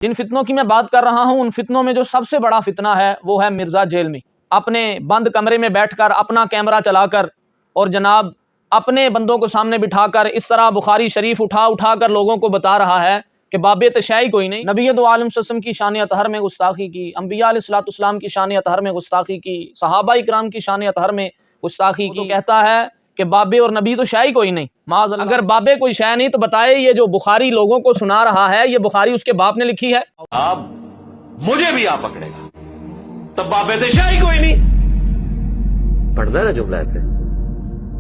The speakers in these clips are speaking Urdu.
جن فتنوں کی میں بات کر رہا ہوں ان فتنوں میں جو سب سے بڑا فتنہ ہے وہ ہے مرزا جیل میں اپنے بند کمرے میں بیٹھ کر اپنا کیمرہ چلا کر اور جناب اپنے بندوں کو سامنے بٹھا کر اس طرح بخاری شریف اٹھا کر لوگوں کو بتا رہا ہے کہ باب تشیع کوئی نہیں، نبی دو عالم صلی اللہ علیہ وسلم کی شان اطہر میں گستاخی کی، انبیاء علیہ الصلوۃ والسلام کی شان اطہر میں گستاخی کی، صحابہ اکرام کی شان اطہر میں گستاخی کی، کہتا ہے کہ بابے اور نبی تو شے کوئی نہیں، معاذ اللہ۔ اگر بابے کوئی شے نہیں تو بتائے یہ جو بخاری لوگوں کو سنا رہا ہے یہ بخاری اس کے باپ نے لکھی ہے؟ آپ مجھے بھی آپ پکڑے گا تب بابے تو شے کوئی نہیں پڑھنا نا جملہ ہے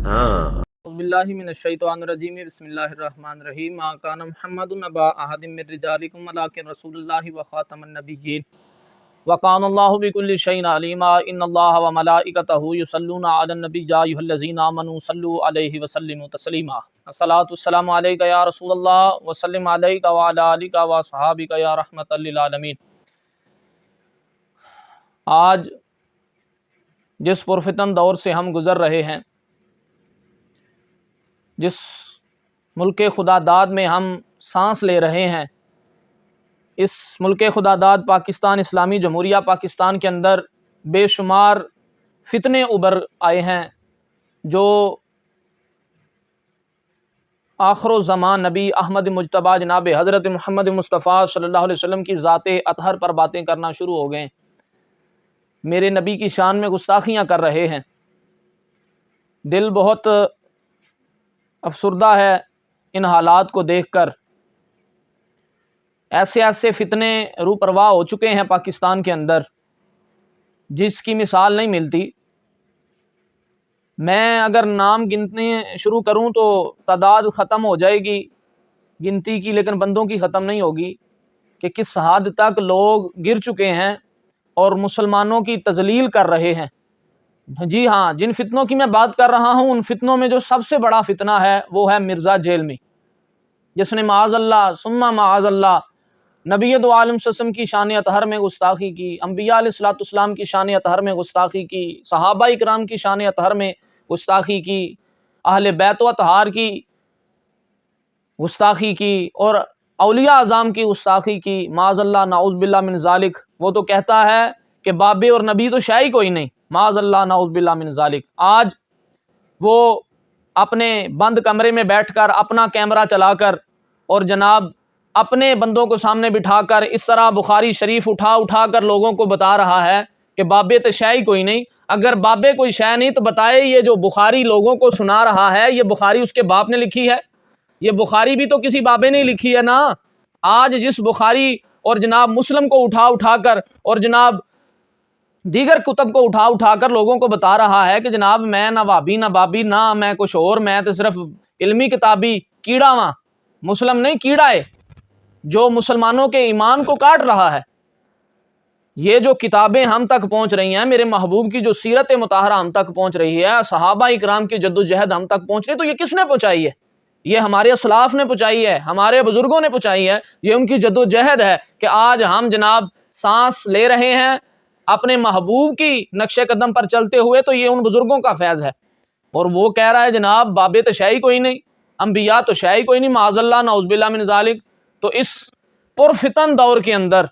ہاں۔ اعوذ باللہ من الشیطان الرجیم، بسم اللہ الرحمن الرحیم۔ ما کان محمد ابا احد من رجالکم ولکن رسول اللہ وخاتم النبیین وکان اللہ بکل شیء علیما۔ ان اللہ وملائکتہ یصلون علی النبی یا ایھا الذین آمنوا صلوا علیہ وسلموا تسلیما۔ الصلاۃ والسلام علیک یا رسول اللہ وسلم علیک وعلی آلک واصحابک یا رحمۃ للعالمین۔ آج جس پرفتن دور سے ہم گزر رہے ہیں، جس ملک خدا داد میں ہم سانس لے رہے ہیں، اس ملک خدا داد پاکستان اسلامی جمہوریہ پاکستان کے اندر بے شمار فتنے ابھر آئے ہیں جو آخر الزمان نبی احمد مجتبیٰ جناب حضرت محمد مصطفیٰ صلی اللہ علیہ وسلم کی ذات اطہر پر باتیں کرنا شروع ہو گئے، میرے نبی کی شان میں گستاخیاں کر رہے ہیں۔ دل بہت افسردہ ہے ان حالات کو دیکھ کر۔ ایسے فتنے رو پرواہ ہو چکے ہیں پاکستان کے اندر جس کی مثال نہیں ملتی۔ میں اگر نام گننے شروع کروں تو تعداد ختم ہو جائے گی گنتی کی، لیکن بندوں کی ختم نہیں ہوگی کہ کس حد تک لوگ گر چکے ہیں اور مسلمانوں کی تذلیل کر رہے ہیں۔ جی ہاں، جن فتنوں کی میں بات کر رہا ہوں ان فتنوں میں جو سب سے بڑا فتنہ ہے وہ ہے مرزا جیل میں، جس نے معاذ اللہ ثم معاذ اللہ نبی دو عالم صلی اللہ علیہ وسلم کی شان اطہر میں گستاخی کی، انبیاء علیہ الصلوۃ والسلام کی شان اطہر میں گستاخی کی، صحابہ اکرام کی شان اطہر میں گستاخی کی، اہل بیت و اطہار کی گستاخی کی اور اولیاء اعظام کی گستاخی کی، معاذ اللہ نعوذ باللہ من ذالک۔ وہ تو کہتا ہے کہ بابے اور نبی تو شے کوئی نہیں، معاذ اللہ نعوذ باللہ من ذالک۔ آج وہ اپنے بند کمرے میں بیٹھ کر اپنا کیمرہ چلا کر اور جناب اپنے بندوں کو سامنے بٹھا کر اس طرح بخاری شریف اٹھا کر لوگوں کو بتا رہا ہے کہ بابے تو شے کوئی نہیں۔ اگر بابے کوئی شے نہیں تو بتائے یہ جو بخاری لوگوں کو سنا رہا ہے یہ بخاری اس کے باپ نے لکھی ہے؟ یہ بخاری بھی تو کسی بابے نے لکھی ہے نا۔ آج جس بخاری اور جناب مسلم کو اٹھا کر اور جناب دیگر کتب کو اٹھا کر لوگوں کو بتا رہا ہے کہ جناب میں نہ وابی نہ بابی نہ میں کچھ اور، میں تو صرف علمی کتابی کیڑا ہاں، مسلم نہیں کیڑا ہے جو مسلمانوں کے ایمان کو کاٹ رہا ہے۔ یہ جو کتابیں ہم تک پہنچ رہی ہیں، میرے محبوب کی جو سیرت مطہرہ ہم تک پہنچ رہی ہے، صحابہ اکرام کی جدوجہد ہم تک پہنچ رہی ہے، تو یہ کس نے پہنچائی ہے؟ یہ ہمارے اسلاف نے پہنچائی ہے، ہمارے بزرگوں نے پہنچائی ہے۔ یہ ان کی جدوجہد ہے کہ آج ہم جناب سانس لے رہے ہیں اپنے محبوب کی نقش قدم پر چلتے ہوئے، تو یہ ان بزرگوں کا فیض ہے۔ اور وہ کہہ رہا ہے جناب بابے تو شے کوئی نہیں، انبیاء تو شے کوئی نہیں، معاذ اللہ نعوذ باللہ من ذالک۔ تو اس پرفتن دور کے اندر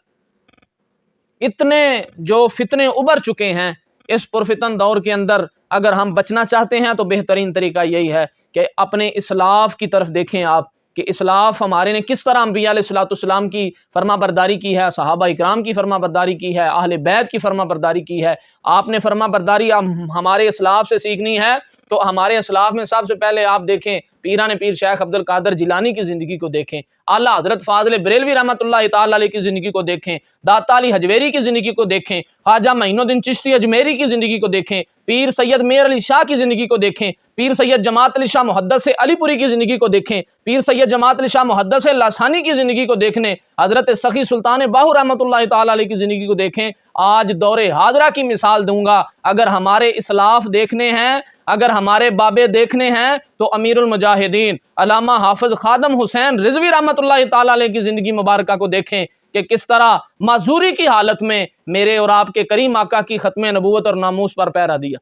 اتنے جو فتنے ابھر چکے ہیں، اس پرفتن دور کے اندر اگر ہم بچنا چاہتے ہیں تو بہترین طریقہ یہی ہے کہ اپنے اسلاف کی طرف دیکھیں آپ کہ اسلاف ہمارے نے کس طرح انبیاء علیہ الصلوۃ والسلام کی فرما برداری کی ہے، صحابہ اکرام کی فرما برداری کی ہے، اہل بیت کی فرما برداری کی ہے۔ آپ نے فرما برداری ہمارے اسلاف سے سیکھنی ہے تو ہمارے اسلاف میں سب سے پہلے آپ دیکھیں پیران پیر شیخ عبد القادر جیلانی کی زندگی کو دیکھیں، اعلیٰ حضرت فاضل بریلوی رحمۃ اللہ تعالی علیہ کی زندگی کو دیکھیں، داتا علی حجویری کی زندگی کو دیکھیں، خواجہ معین الدین چشتی اجمیری کی زندگی کو دیکھیں، پیر سید میر علی شاہ کی زندگی کو دیکھیں، پیر سید جماعت علی شاہ محدث علی پوری کی زندگی کو دیکھیں، پیر سید جماعت علی شاہ محدث لاسانی کی زندگی کو دیکھیں، حضرت سخی سلطان باہو رحمۃ اللہ تعالی علیہ کی زندگی کو دیکھیں۔ آج دور حاضرہ کی مثال دوں گا، اگر ہمارے اسلاف دیکھنے ہیں، اگر ہمارے بابے دیکھنے ہیں تو امیر المجاہدین علامہ حافظ خادم حسین رضوی رحمۃ اللہ تعالی علیہ کی زندگی مبارکہ کو دیکھیں کہ کس طرح معذوری کی حالت میں میرے اور آپ کے کریم آقا کی ختم نبوت اور ناموس پر پہرا دیا۔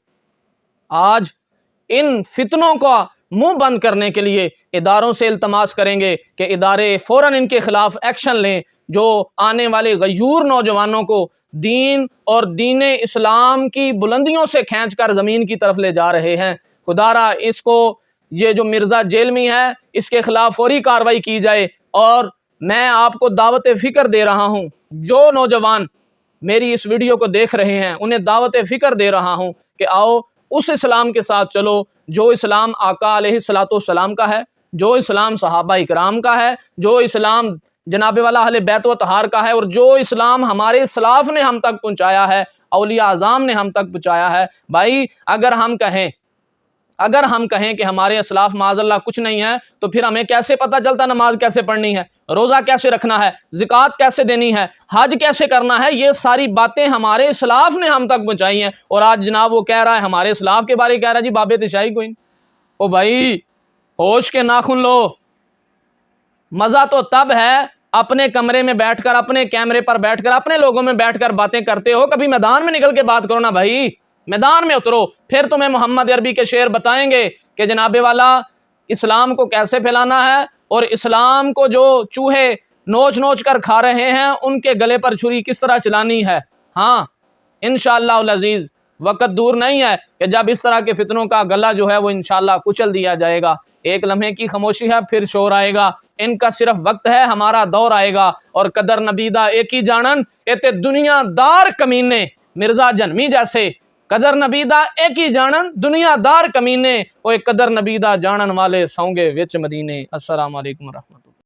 آج ان فتنوں کا منہ بند کرنے کے لیے اداروں سے التماس کریں گے کہ ادارے فوراً ان کے خلاف ایکشن لیں جو آنے والے غیور نوجوانوں کو دین اور دین اسلام کی بلندیوں سے کھینچ کر زمین کی طرف لے جا رہے ہیں۔ خدارا اس کو، یہ جو مرزا جیلمی ہے، اس کے خلاف فوری کارروائی کی جائے۔ اور میں آپ کو دعوت فکر دے رہا ہوں، جو نوجوان میری اس ویڈیو کو دیکھ رہے ہیں انہیں دعوت فکر دے رہا ہوں کہ آؤ اس اسلام کے ساتھ چلو جو اسلام آقا علیہ الصلوۃ والسلام کا ہے، جو اسلام صحابہ اکرام کا ہے، جو اسلام جناب والا اہل بیت و طہار کا ہے، اور جو اسلام ہمارے اسلاف نے ہم تک پہنچایا ہے، اولیاء اعظام نے ہم تک پہنچایا ہے۔ بھائی اگر ہم کہیں کہ ہمارے اسلاف معاذ اللہ کچھ نہیں ہے، تو پھر ہمیں کیسے پتہ چلتا نماز کیسے پڑھنی ہے، روزہ کیسے رکھنا ہے، زکوٰۃ کیسے دینی ہے، حج کیسے کرنا ہے؟ یہ ساری باتیں ہمارے اسلاف نے ہم تک پہنچائی ہیں، اور آج جناب وہ کہہ رہا ہے ہمارے اسلاف کے بارے کہہ رہا ہے جی باب تشیع کوئی نہیں۔ او بھائی ہوش کے ناخن لو۔ مزہ تو تب ہے اپنے کمرے میں بیٹھ کر، اپنے کیمرے پر بیٹھ کر، اپنے لوگوں میں بیٹھ کر باتیں کرتے ہو، کبھی میدان میں نکل کے بات کرو نا بھائی، میدان میں اترو، پھر تمہیں محمد عربی کے شعر بتائیں گے کہ جناب والا اسلام کو کیسے پھیلانا ہے، اور اسلام کو جو چوہے نوچ نوچ کر کھا رہے ہیں ان کے گلے پر چھری کس طرح چلانی ہے۔ ہاں انشاءاللہ العزیز وقت دور نہیں ہے کہ جب اس طرح کے فتنوں کا گلا جو ہے وہ انشاءاللہ کچل دیا جائے گا۔ ایک لمحے کی خاموشی ہے، پھر شور آئے گا، ان کا صرف وقت ہے، ہمارا دور آئے گا۔ اور قدر نبیدہ ایک ہی جانن ایتے دنیا دار کمینے، مرزا جنمی جیسے قدر نبیدہ ایک ہی جانن دنیا دار کمینے، وہ قدر نبیدہ جانن والے سونگے وچ مدینے۔ السلام علیکم ورحمۃ اللہ۔